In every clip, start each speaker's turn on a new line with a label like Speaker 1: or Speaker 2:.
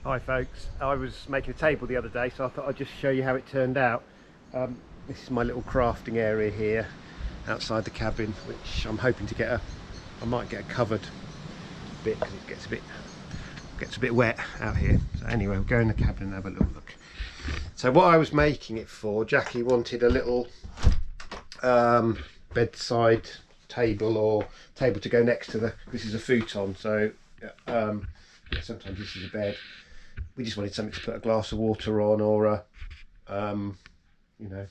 Speaker 1: Hi folks, I was making a table the other day, so I thought I'd just show you how it turned out. This is my little crafting area here outside the cabin, which I'm hoping to I might get a covered bit because it gets a bit wet out here. So anyway, we'll go in the cabin and have a little look. So what I was making it for, Jackie wanted a little bedside table or table to go next to this is a futon, so yeah, sometimes this is a bed. We just wanted something to put a glass of water on, or a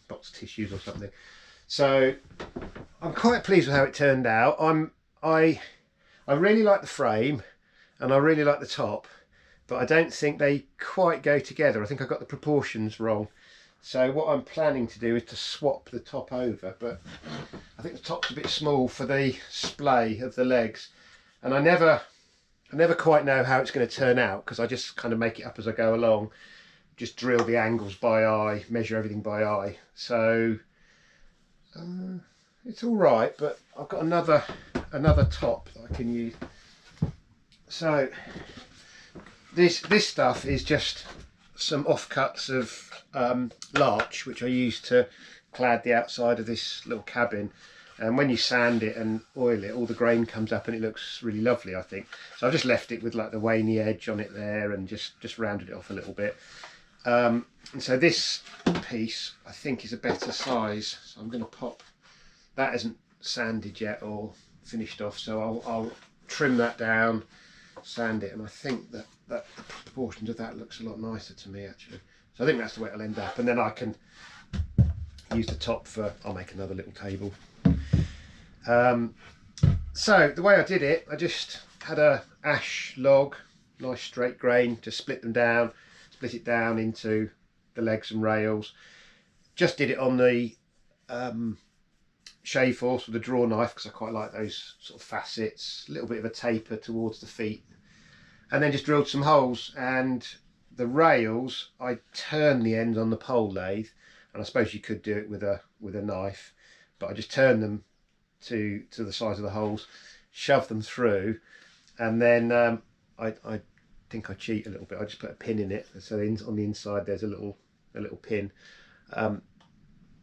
Speaker 1: box of tissues or something. So I'm quite pleased with how it turned out. I really like the frame and I really like the top, but I don't think they quite go together. I think I got the proportions wrong. So what I'm planning to do is to swap the top over, but I think the top's a bit small for the splay of the legs, and I never quite know how it's going to turn out because I just kind of make it up as I go along, just drill the angles by eye, measure everything by eye. So it's all right, but I've got another top that I can use. So this stuff is just some offcuts of larch, which I use to clad the outside of this little cabin. And when you sand it and oil it, all the grain comes up and it looks really lovely, I think. So I've just left it with like the waney edge on it there and just rounded it off a little bit. And so this piece I think is a better size. So I'm going to pop, that isn't sanded yet or finished off, so I'll trim that down, sand it, and I think that the proportions of that looks a lot nicer to me actually. So I think that's the way it'll end up, and then I can use the top for, I'll make another little table. So the way I did it, I just had a ash log, nice straight grain, just split it down into the legs and rails. Just did it on the shave force with a draw knife because I quite like those sort of facets, a little bit of a taper towards the feet, and then just drilled some holes. And the rails, I turned the ends on the pole lathe, and I suppose you could do it with a knife, but I just turned them to the size of the holes, shove them through, and then I think I cheat a little bit. I just put a pin in it, so on the inside there's a little pin.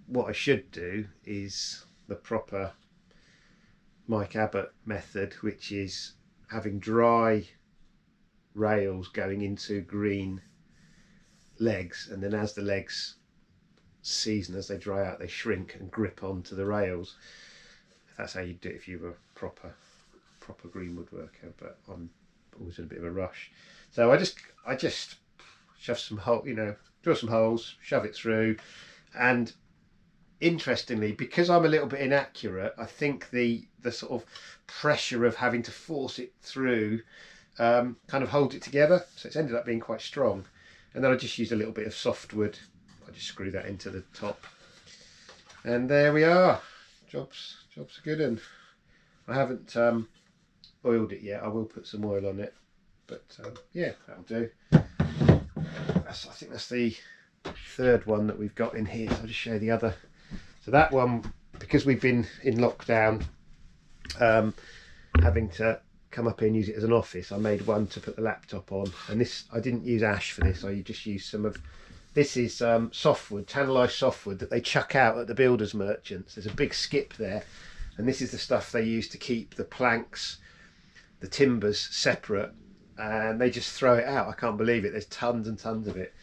Speaker 1: What I should do is the proper Mike Abbott method, which is having dry rails going into green legs, and then as the legs season, as they dry out, they shrink and grip onto the rails. That's how you'd do it if you were proper green woodworker, but I'm always in a bit of a rush. So I just shove some hole, drill some holes, shove it through, and interestingly, because I'm a little bit inaccurate, I think the sort of pressure of having to force it through kind of holds it together, so it's ended up being quite strong. And then I just used a little bit of softwood. I just screw that into the top, and there we are. Job's a good one. I haven't oiled it yet. I will put some oil on it, but yeah, that'll do. I think that's the third one that we've got in here, so I'll just show you the other. So that one, because we've been in lockdown, having to come up here and use it as an office, I made one to put the laptop on, and this, I didn't use ash for this, I just used some of, this is softwood, tannalised softwood that they chuck out at the builders merchants. There's a big skip there, and this is the stuff they use to keep the planks, the timbers separate, and they just throw it out. I can't believe it. There's tons and tons of it.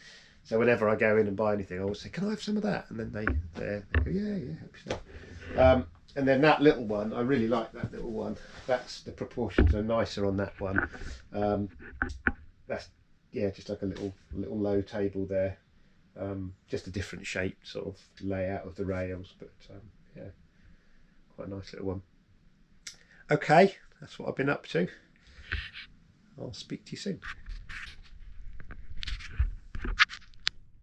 Speaker 1: So whenever I go in and buy anything, I always say, can I have some of that? And then they go, yeah, help yourself. And then that little one, I really like that little one. That's, the proportions are nicer on that one. That's, yeah, just like a little low table there. Just a different shape sort of layout of the rails, but yeah, quite a nice little one. Okay, that's what I've been up to. I'll speak to you soon.